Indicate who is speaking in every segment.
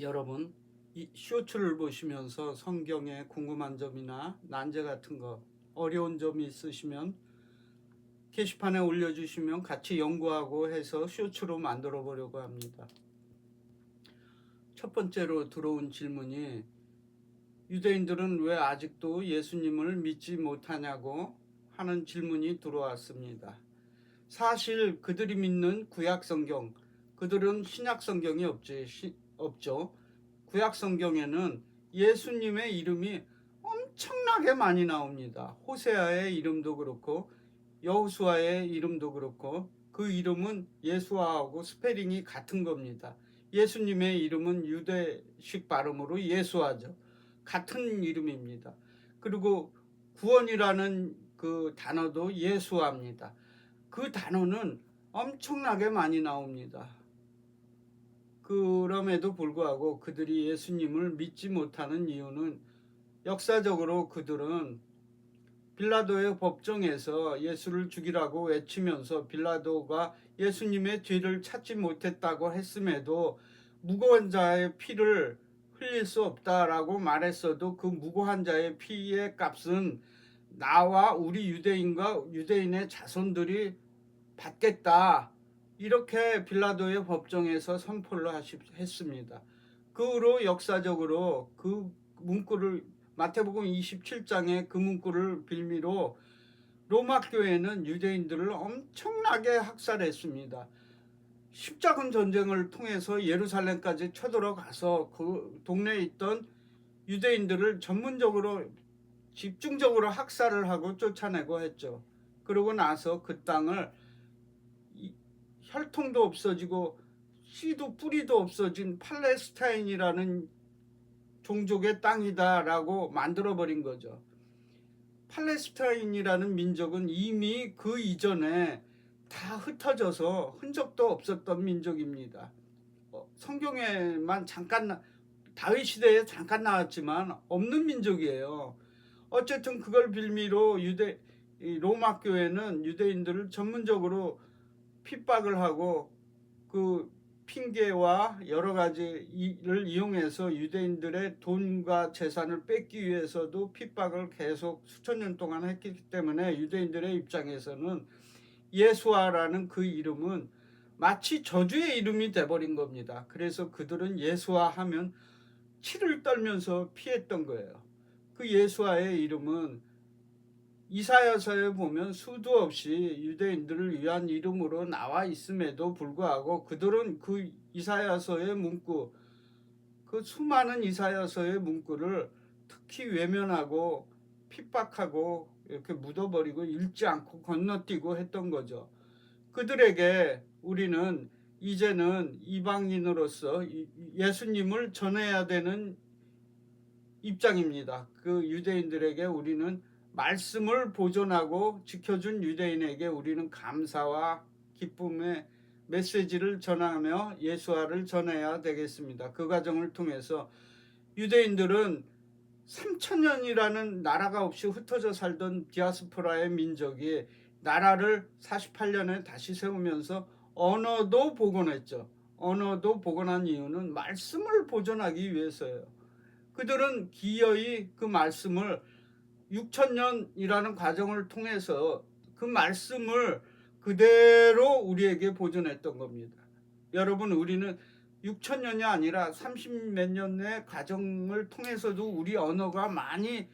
Speaker 1: 여러분, 이 쇼츠를 보시면서 성경에 궁금한 점이나 난제 같은 거, 어려운 점이 있으시면 게시판에 올려주시면 같이 연구하고 해서 쇼츠로 만들어 보려고 합니다. 첫 번째로 들어온 질문이, 유대인들은 왜 아직도 예수님을 믿지 못하냐고 하는 질문이 들어왔습니다. 사실 그들이 믿는 구약 성경, 그들은 신약 성경이 없죠. 구약 성경에는 예수님의 이름이 엄청나게 많이 나옵니다. 호세아의 이름도 그렇고 여호수아의 이름도 그렇고 그 이름은 예수아하고 스페링이 같은 겁니다. 예수님의 이름은 유대식 발음으로 예수아죠. 같은 이름입니다. 그리고 구원이라는 그 단어도 예수아입니다. 그 단어는 엄청나게 많이 나옵니다. 그럼에도 불구하고 그들이 예수님을 믿지 못하는 이유는, 역사적으로 그들은 빌라도의 법정에서 예수를 죽이라고 외치면서 빌라도가 예수님의 죄를 찾지 못했다고 했음에도 무고한 자의 피를 흘릴 수 없다라고 말했어도 그 무고한 자의 피의 값은 나와 우리 유대인과 유대인의 자손들이 받겠다, 이렇게 빌라도의 법정에서 선포를 했습니다. 그 후로 역사적으로 그 문구를, 마태복음 27장의 그 문구를 빌미로 로마 교회는 유대인들을 엄청나게 학살했습니다. 십자군 전쟁을 통해서 예루살렘까지 쳐들어가서 그 동네에 있던 유대인들을 전문적으로 집중적으로 학살을 하고 쫓아내고 했죠. 그러고 나서 그 땅을 혈통도 없어지고 씨도 뿌리도 없어진 팔레스타인이라는 종족의 땅이다라고 만들어버린 거죠. 팔레스타인이라는 민족은 이미 그 이전에 다 흩어져서 흔적도 없었던 민족입니다. 성경에만 잠깐, 다윗 시대에 잠깐 나왔지만 없는 민족이에요. 어쨌든 그걸 빌미로 로마 교회는 유대인들을 전문적으로 핍박을 하고 그 핑계와 여러 가지를 이용해서 유대인들의 돈과 재산을 뺏기 위해서도 핍박을 계속 수천 년 동안 했기 때문에 유대인들의 입장에서는 예수아라는 그 이름은 마치 저주의 이름이 돼버린 겁니다. 그래서 그들은 예수아 하면 치를 떨면서 피했던 거예요. 그 예수아의 이름은 이사야서에 보면 수도 없이 유대인들을 위한 이름으로 나와 있음에도 불구하고 그들은 그 이사야서의 문구, 그 수많은 이사야서의 문구를 특히 외면하고 핍박하고 이렇게 묻어버리고 읽지 않고 건너뛰고 했던 거죠. 그들에게 우리는 이제는 이방인으로서 예수님을 전해야 되는 입장입니다. 그 유대인들에게 우리는 말씀을 보존하고 지켜준 유대인에게 우리는 감사와 기쁨의 메시지를 전하며 예수화를 전해야 되겠습니다. 그 과정을 통해서 유대인들은 3,000년이라는 나라가 없이 흩어져 살던 디아스포라의 민족이 나라를 48년에 다시 세우면서 언어도 복원했죠. 언어도 복원한 이유는 말씀을 보존하기 위해서예요. 그들은 기어이 그 말씀을 6,000년이라는 과정을 통해서 그 말씀을 그대로 우리에게 보존했던 겁니다. 여러분, 우리는 6,000년이 아니라 30몇 년의 과정을 통해서도 우리 언어가 많이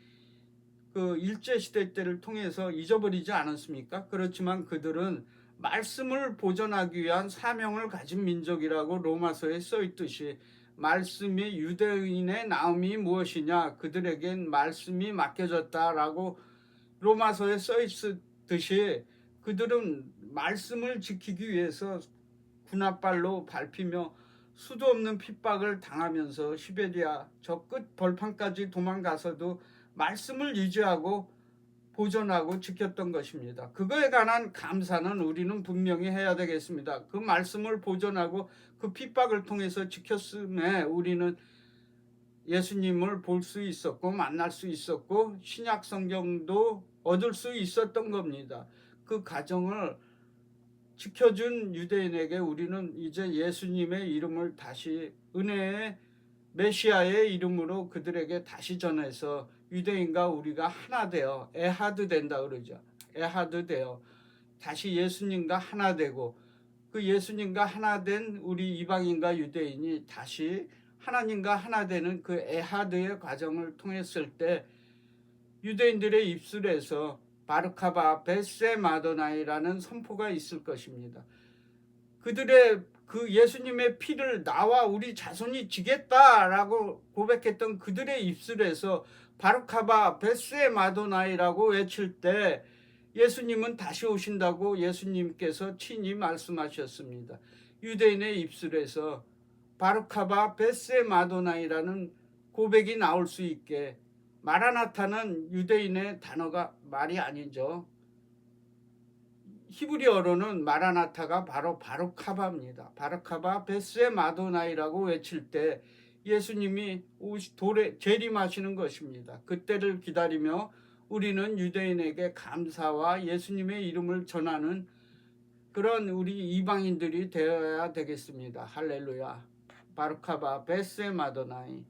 Speaker 1: 그 일제시대 때를 통해서 잊어버리지 않았습니까? 그렇지만 그들은 말씀을 보존하기 위한 사명을 가진 민족이라고 로마서에 써있듯이, 말씀이 유대인의 나음이 무엇이냐, 그들에겐 말씀이 맡겨졌다라고 로마서에 써있듯이 그들은 말씀을 지키기 위해서 군홧발로 밟히며 수도 없는 핍박을 당하면서 시베리아 저 끝 벌판까지 도망가서도 말씀을 유지하고 보존하고 지켰던 것입니다. 그거에 관한 감사는 우리는 분명히 해야 되겠습니다. 그 말씀을 보존하고 그 핍박을 통해서 지켰음에 우리는 예수님을 볼 수 있었고 만날 수 있었고 신약 성경도 얻을 수 있었던 겁니다. 그 가정을 지켜준 유대인에게 우리는 이제 예수님의 이름을 다시 은혜의 메시아의 이름으로 그들에게 다시 전해서 유대인과 우리가 하나 되어 에하드 된다 그러죠. 에하드 되어 다시 예수님과 하나 되고 그 예수님과 하나 된 우리 이방인과 유대인이 다시 하나님과 하나 되는 그 에하드의 과정을 통했을 때 유대인들의 입술에서 바르카바 베세 마도나이라는 선포가 있을 것입니다. 그들의 그 예수님의 피를 나와 우리 자손이 지겠다라고 고백했던 그들의 입술에서 바르카바 베세 마도나이라고 외칠 때 예수님은 다시 오신다고 예수님께서 친히 말씀하셨습니다. 유대인의 입술에서 바르카바 베세 마도나이라는 고백이 나올 수 있게 마라나타는 유대인의 단어가 말이 아니죠. 히브리어로는 마라나타가 바로 바루카바입니다. 바루카바 베스의 마도나이라고 외칠 때 예수님이 돌에 재림하시는 것입니다. 그때를 기다리며 우리는 유대인에게 감사와 예수님의 이름을 전하는 그런 우리 이방인들이 되어야 되겠습니다. 할렐루야. 바루카바 베스의 마도나이.